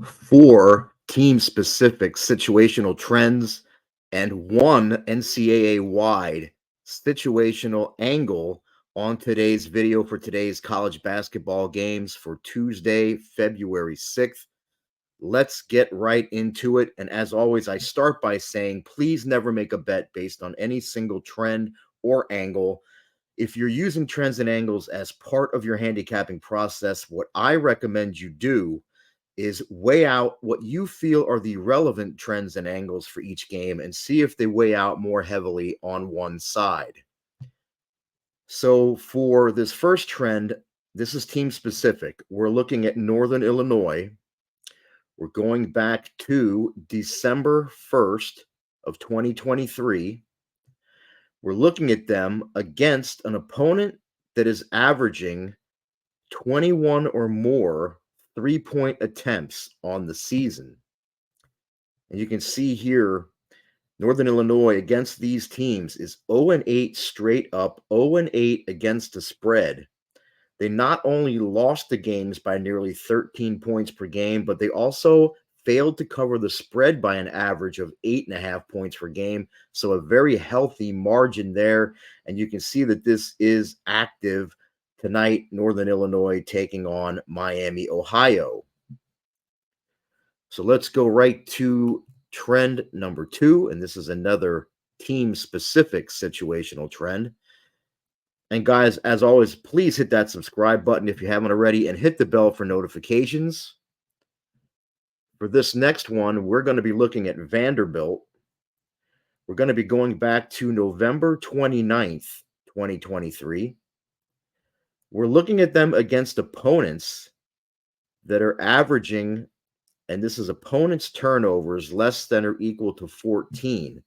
4 team-specific situational trends, and 1 NCAA-wide situational angle on today's video for today's college basketball games for Tuesday, February 6th. Let's get right into it. And as always, I start by saying please never make a bet based on any single trend or angle. If you're using trends and angles as part of your handicapping process, what I recommend you do is weigh out what you feel are the relevant trends and angles for each game and see if they weigh out more heavily on one side. So for this first trend, this is team specific. We're looking at Northern Illinois. We're going back to December 1st of 2023. We're looking at them against an opponent that is averaging 21 or more three-point attempts on the season. And you can see here, Northern Illinois against these teams is 0-8 straight up, 0-8 against the spread. They not only lost the games by nearly 13 points per game, but they also failed to cover the spread by an average of 8.5 points per game. So a very healthy margin there. And you can see that this is active tonight. Northern Illinois taking on Miami, Ohio. So let's go right to trend number 2. And this is another team-specific situational trend. And guys, as always, please hit that subscribe button if you haven't already and hit the bell for notifications. For this next one, we're going to be looking at Vanderbilt. We're going to be going back to November 29th, 2023. We're looking at them against opponents that are averaging, and this is opponents' turnovers, less than or equal to 14.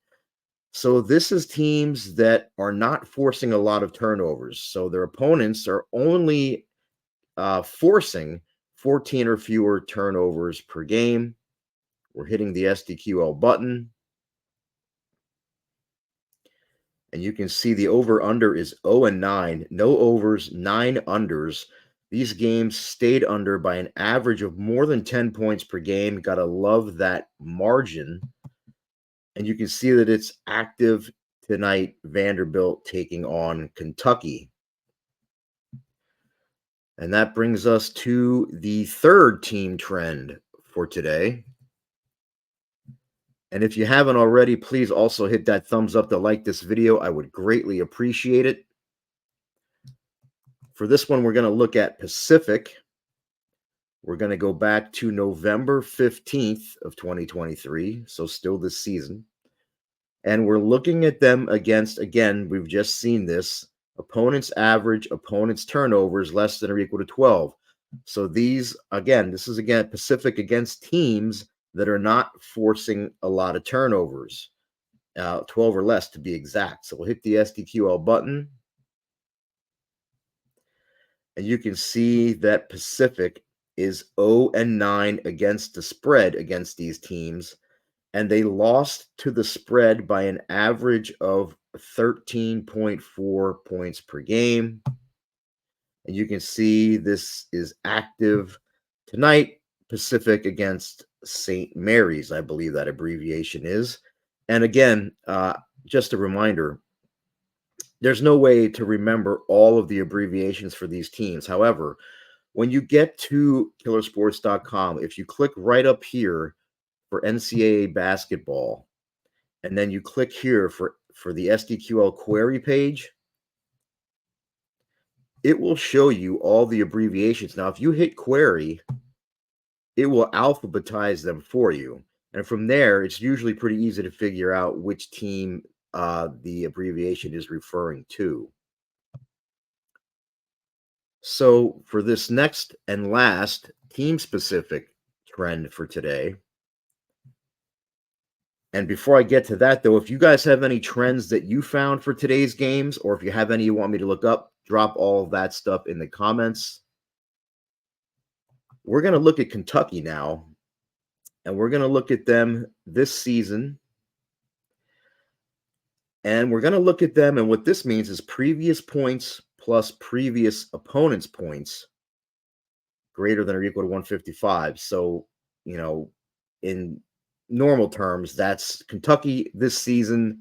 So this is teams that are not forcing a lot of turnovers. So their opponents are only forcing 14 or fewer turnovers per game. We're hitting the SDQL button. And you can see the over-under is 0-9. No overs, 9 unders. These games stayed under by an average of more than 10 points per game. Gotta love that margin. And you can see that it's active tonight. Vanderbilt taking on Kentucky. And that brings us to the third team trend for today. And if you haven't already, please also hit that thumbs up to like this video. I would greatly appreciate it. For this one, we're going to look at Pacific. We're going to go back to November 15th of 2023, so still this season. And we're looking at them against, again, we've just seen this, opponents average, opponents turnovers less than or equal to 12. So these, again, this is again Pacific against teams that are not forcing a lot of turnovers, 12 or less to be exact. So we'll hit the SDQL button. And you can see that Pacific is 0-9 against the spread against these teams. And they lost to the spread by an average of 13.4 points per game. And you can see this is active tonight. Pacific against St. Mary's, I believe that abbreviation is. And again, just a reminder, there's no way to remember all of the abbreviations for these teams. However, when you get to killersports.com, if you click right up here for NCAA basketball, and then you click here for the SDQL query page, it will show you all the abbreviations. Now, if you hit query, it will alphabetize them for you. And from there, it's usually pretty easy to figure out which team the abbreviation is referring to. So for this next and last team-specific trend for today, and before I get to that, though, if you guys have any trends that you found for today's games, or if you have any you want me to look up, drop all of that stuff in the comments. We're going to look at Kentucky now, and we're going to look at them this season. And we're going to look at them, and what this means is previous points plus previous opponent's points greater than or equal to 155. So you know, in normal terms, that's Kentucky this season,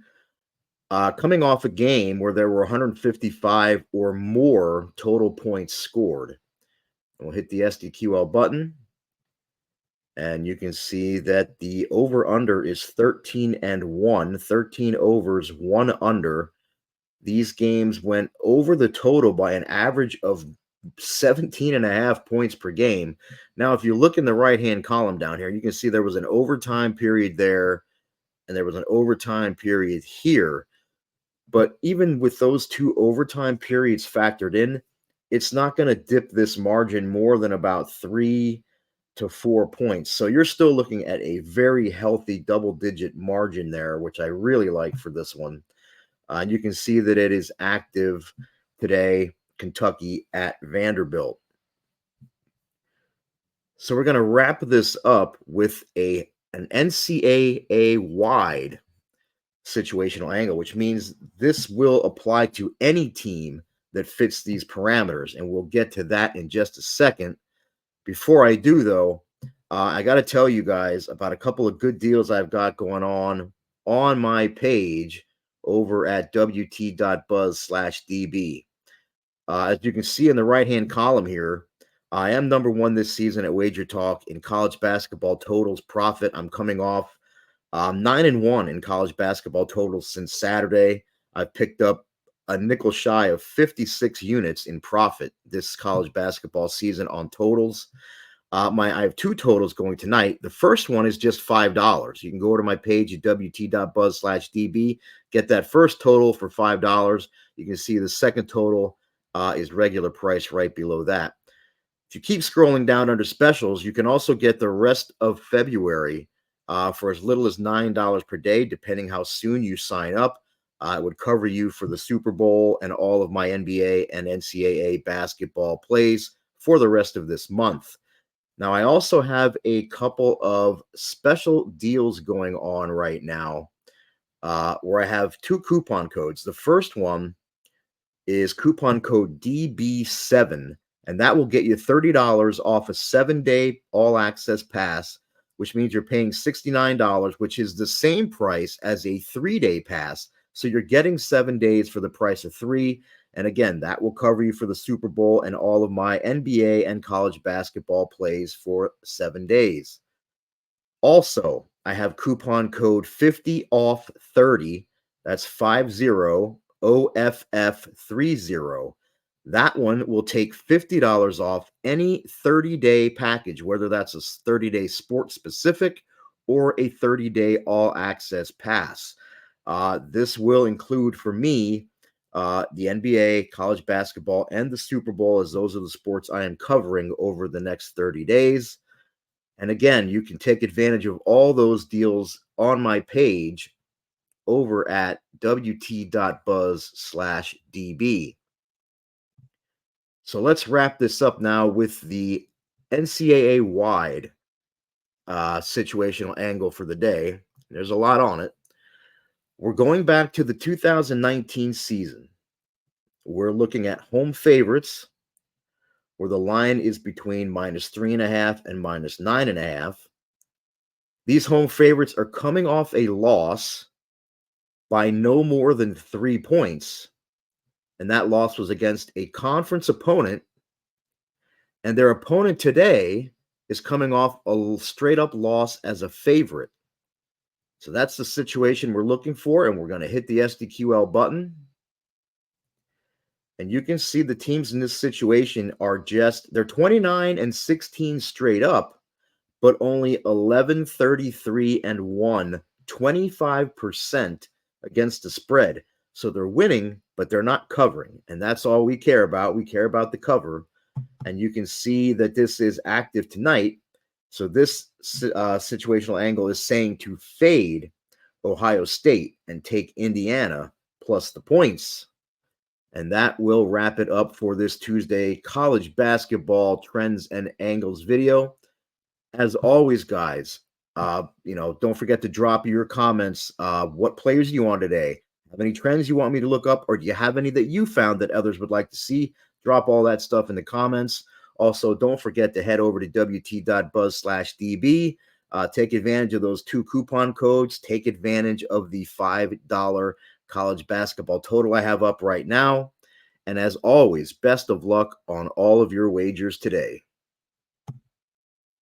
coming off a game where there were 155 or more total points scored. We'll hit the SDQL button, and you can see that the over under is 13 and 1, 13 overs, 1 under. These games went over the total by an average of 17 and a half points per game. Now, if you look in the right hand column down here, you can see there was an overtime period there, and there was an overtime period here. But even with those two overtime periods factored in, it's not going to dip this margin more than about 3 to 4 points. So you're still looking at a very healthy double-digit margin there, which I really like for this one. And you can see that it is active today, Kentucky at Vanderbilt. So we're going to wrap this up with an NCAA wide situational angle, which means this will apply to any team that fits these parameters. And we'll get to that in just a second. Before I do, though, I got to tell you guys about a couple of good deals I've got going on my page over at wt.buzz/db. As you can see in the right-hand column here, I am number one this season at WagerTalk in college basketball totals profit. I'm coming off 9-1 in college basketball totals since Saturday. I've picked up a nickel shy of 56 units in profit this college basketball season on totals. I have two totals going tonight. The first one is just $5. You can go to my page at wt.buzz/db, get that first total for $5. You can see the second total is regular price right below that. If you keep scrolling down under specials, you can also get the rest of February for as little as $9 per day, depending how soon you sign up. It would cover you for the Super Bowl and all of my NBA and NCAA basketball plays for the rest of this month. Now, I also have a couple of special deals going on right now where I have two coupon codes. The first one is coupon code DB7, and that will get you $30 off a 7-day all-access pass, which means you're paying $69, which is the same price as a 3-day pass. So you're getting 7 days for the price of 3. And again, that will cover you for the Super Bowl and all of my NBA and college basketball plays for 7 days. Also, I have coupon code 50OFF30. That's 50OFF30. That one will take $50 off any 30-day package, whether that's a 30-day sports specific or a 30-day all-access pass. This will include for me the NBA, college basketball, and the Super Bowl, as those are the sports I am covering over the next 30 days. And again, you can take advantage of all those deals on my page over at wt.buzz/db. So let's wrap this up now with the NCAA wide situational angle for the day. There's a lot on it. We're going back to the 2019 season. We're looking at home favorites, where the line is between -3.5 and -9.5. These home favorites are coming off a loss by no more than 3 points, and that loss was against a conference opponent, and their opponent today is coming off a straight-up loss as a favorite. So that's the situation we're looking for, and we're going to hit the SDQL button. And you can see the teams in this situation are they're 29-16 straight up, but only 11-33-1, 25% against the spread. So they're winning, but they're not covering. And that's all we care about. We care about the cover. And you can see that this is active tonight. So this situational angle is saying to fade Ohio State and take Indiana plus the points. And that will wrap it up for this Tuesday college basketball trends and angles video. As always, guys, don't forget to drop your comments. What players you on today? Have any trends you want me to look up, or do you have any that you found that others would like to see? Drop all that stuff in the comments. Also, don't forget to head over to wt.buzz/db. Take advantage of those 2 coupon codes. Take advantage of the $5 college basketball total I have up right now. And as always, best of luck on all of your wagers today.